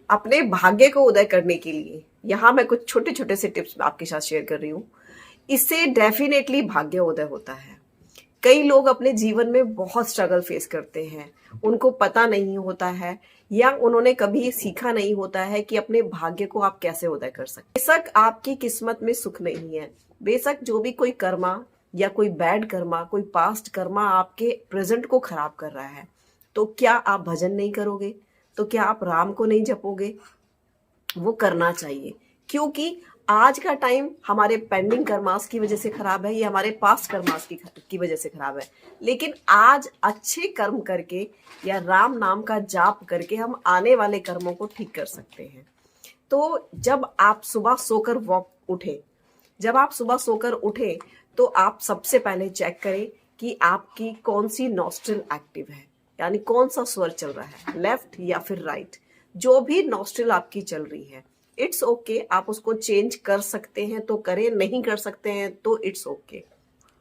अपने भाग्य को उदय करने के लिए यहाँ मैं कुछ छोटे छोटे से टिप्स आपके साथ शेयर कर रही हूँ। इससे डेफिनेटली भाग्य उदय होता है। कई लोग अपने जीवन में बहुत स्ट्रगल फेस करते हैं, उनको पता नहीं होता है या उन्होंने कभी सीखा नहीं होता है कि अपने भाग्य को आप कैसे उदय कर सकते। बेशक आपकी किस्मत में सुख नहीं है, बेशक जो भी कोई कर्मा या कोई बैड कर्मा, कोई पास्ट कर्मा आपके प्रेजेंट को खराब कर रहा है, तो क्या आप भजन नहीं करोगे? तो क्या आप राम को नहीं जपोगे? वो करना चाहिए, क्योंकि आज का टाइम हमारे पेंडिंग कर्मास की वजह से खराब है या हमारे पास्ट कर्मास की वजह से खराब है। लेकिन आज अच्छे कर्म करके या राम नाम का जाप करके हम आने वाले कर्मों को ठीक कर सकते हैं। तो जब आप सुबह सोकर उठे तो आप सबसे पहले चेक करें कि आपकी कौन सी नॉस्ट्रिल एक्टिव है, यानी कौन सा स्वर चल रहा है, लेफ्ट या फिर राइट। जो भी नॉस्ट्रिल आपकी चल रही है, इट्स ओके, आप उसको चेंज कर सकते हैं तो करें, नहीं कर सकते हैं तो इट्स ओके,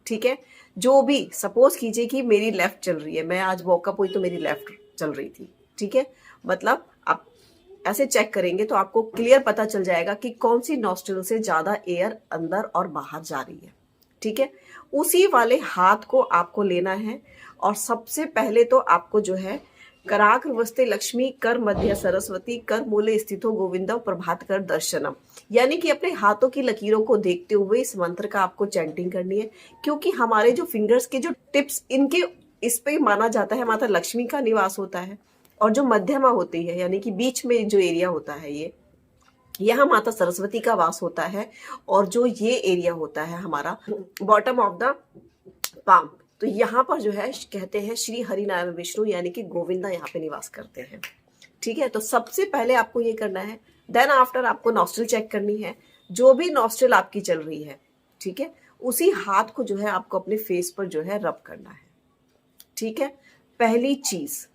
ठीक है। जो भी, सपोज कीजिए कि मेरी लेफ्ट चल रही है, मैं आज वॉकअप हुई तो मेरी लेफ्ट चल रही थी, ठीक है। मतलब आप ऐसे चेक करेंगे तो आपको क्लियर पता चल जाएगा कि कौन सी नॉस्ट्रिल से ज्यादा एयर अंदर और बाहर जा रही है, ठीक है। उसी वाले हाथ को आपको लेना है और सबसे पहले तो आपको जो है कराग्रवस्ते लक्ष्मी कर मध्य सरस्वती कर मूले स्थितो गोविंदम प्रभात कर दर्शनम, यानी कि अपने हाथों की लकीरों को देखते हुए इस मंत्र का आपको चैंटिंग करनी है। क्योंकि हमारे जो फिंगर्स के जो टिप्स, इनके इस पे माना जाता है माता लक्ष्मी का निवास होता है, और जो मध्यमा होती है यानी कि बीच में जो एरिया होता है ये यहाँ माता सरस्वती का वास होता है, और जो ये एरिया होता है हमारा बॉटम ऑफ द पाम, तो यहाँ पर जो है कहते हैं श्री हरि नारायण विष्णु यानी कि गोविंदा यहाँ पे निवास करते हैं, ठीक है। तो सबसे पहले आपको ये करना है। देन आफ्टर आपको नॉस्ट्रिल चेक करनी है, जो भी नॉस्ट्रिल आपकी चल रही है, ठीक है, उसी हाथ को जो है आपको अपने फेस पर जो है रब करना है, ठीक है, पहली चीज।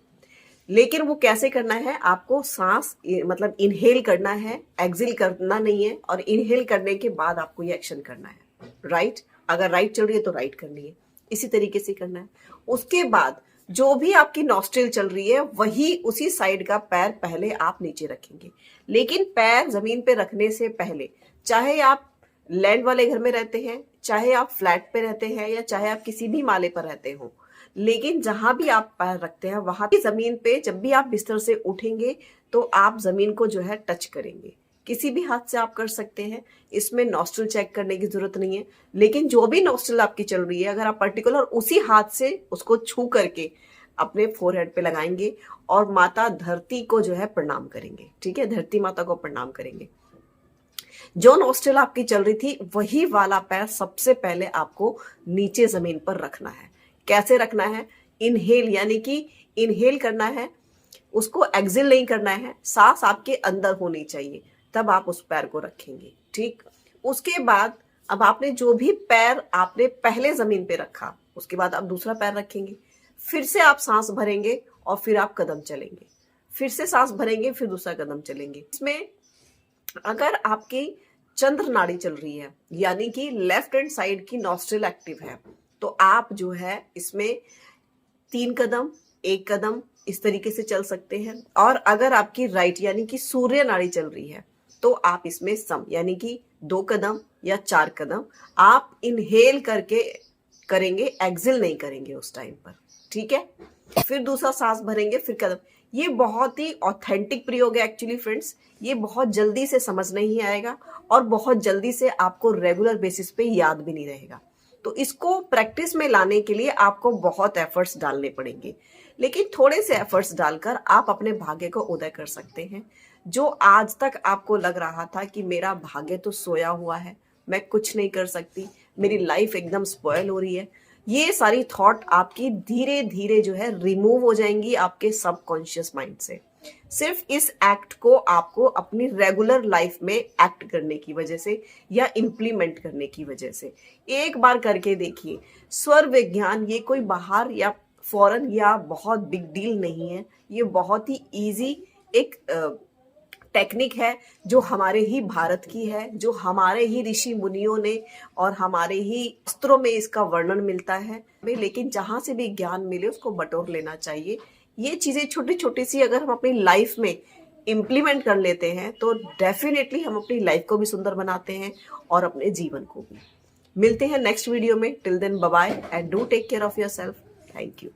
लेकिन वो कैसे करना है, आपको सांस मतलब इनहेल करना है, एक्सेल करना नहीं है, और इनहेल करने के बाद आपको ये एक्शन करना है, राइट। अगर राइट चल रही है तो राइट करनी है, इसी तरीके से करना है। उसके बाद जो भी आपकी नॉस्ट्रिल चल रही है वही उसी साइड का पैर पहले आप नीचे रखेंगे। लेकिन पैर जमीन पे रखने से पहले, चाहे आप लैंड वाले घर में रहते हैं, चाहे आप फ्लैट पे रहते हैं, या चाहे आप किसी भी माले पर रहते हो, लेकिन जहां भी आप पैर रखते हैं वहां की जमीन पे जब भी आप बिस्तर से उठेंगे तो आप जमीन को जो है टच करेंगे। किसी भी हाथ से आप कर सकते हैं, इसमें नॉस्ट्रिल चेक करने की जरूरत नहीं है। लेकिन जो भी नॉस्ट्रिल आपकी चल रही है, अगर आप पर्टिकुलर उसी हाथ से उसको छू करके अपने फोरहेड पे लगाएंगे और माता धरती को जो है प्रणाम करेंगे, ठीक है, धरती माता को प्रणाम करेंगे। जो नॉस्ट्रिल आपकी चल रही थी वही वाला पैर सबसे पहले आपको नीचे जमीन पर रखना है। कैसे रखना है, इनहेल यानी कि इनहेल करना है, उसको एक्सेल नहीं करना है, सांस आपके अंदर होनी चाहिए, तब आप उस पैर को रखेंगे, ठीक। उसके बाद अब आपने जो भी पैर आपने पहले जमीन पे रखा, उसके बाद आप दूसरा पैर रखेंगे, फिर से आप सांस भरेंगे और फिर आप कदम चलेंगे, फिर से सांस भरेंगे, फिर दूसरा कदम चलेंगे। इसमें अगर आपकी चंद्र नाड़ी चल रही है यानी कि लेफ्ट हैंड साइड की नॉस्ट्रिल एक्टिव है, तो आप जो है इसमें 3 कदम 1 कदम इस तरीके से चल सकते हैं। और अगर आपकी राइट यानी कि सूर्य नाड़ी चल रही है तो आप इसमें सम यानी कि 2 कदम या 4 कदम आप इनहेल करके करेंगे, एक्सेल नहीं करेंगे उस टाइम पर, ठीक है। फिर दूसरा सांस भरेंगे, फिर कदम। ये बहुत ही ऑथेंटिक प्रयोग है एक्चुअली फ्रेंड्स, ये बहुत जल्दी से समझ नहीं आएगा और बहुत जल्दी से आपको रेगुलर बेसिस पे याद भी नहीं रहेगा। तो इसको प्रैक्टिस में लाने के लिए आपको बहुत एफर्ट्स डालने पड़ेंगे, लेकिन थोड़े से एफर्ट्स डालकर आप अपने भाग्य को उदय कर सकते हैं। जो आज तक आपको लग रहा था कि मेरा भाग्य तो सोया हुआ है, मैं कुछ नहीं कर सकती, मेरी लाइफ एकदम स्पॉइल हो रही है, ये सारी थॉट आपकी धीरे धीरे जो है रिमूव हो जाएंगी आपके सबकॉन्शियस माइंड से। सिर्फ इस एक्ट को आपको अपनी रेगुलर लाइफ में एक्ट करने की वजह से या इम्प्लीमेंट करने की वजह से एक बार करके देखिए। स्वर विज्ञान ये कोई बाहर या फॉरेन या बहुत बिग डील नहीं है, ये बहुत ही इजी एक टेक्निक है जो हमारे ही भारत की है, जो हमारे ही ऋषि मुनियों ने और हमारे ही शास्त्रों में इसका वर्णन मिलता है। लेकिन जहां से भी ज्ञान मिले उसको बटोर लेना चाहिए। ये चीजें छोटी छोटी सी अगर हम अपनी लाइफ में इम्प्लीमेंट कर लेते हैं तो डेफिनेटली हम अपनी लाइफ को भी सुंदर बनाते हैं और अपने जीवन को भी। मिलते हैं नेक्स्ट वीडियो में। Till then bye bye and do take care of yourself. Thank you.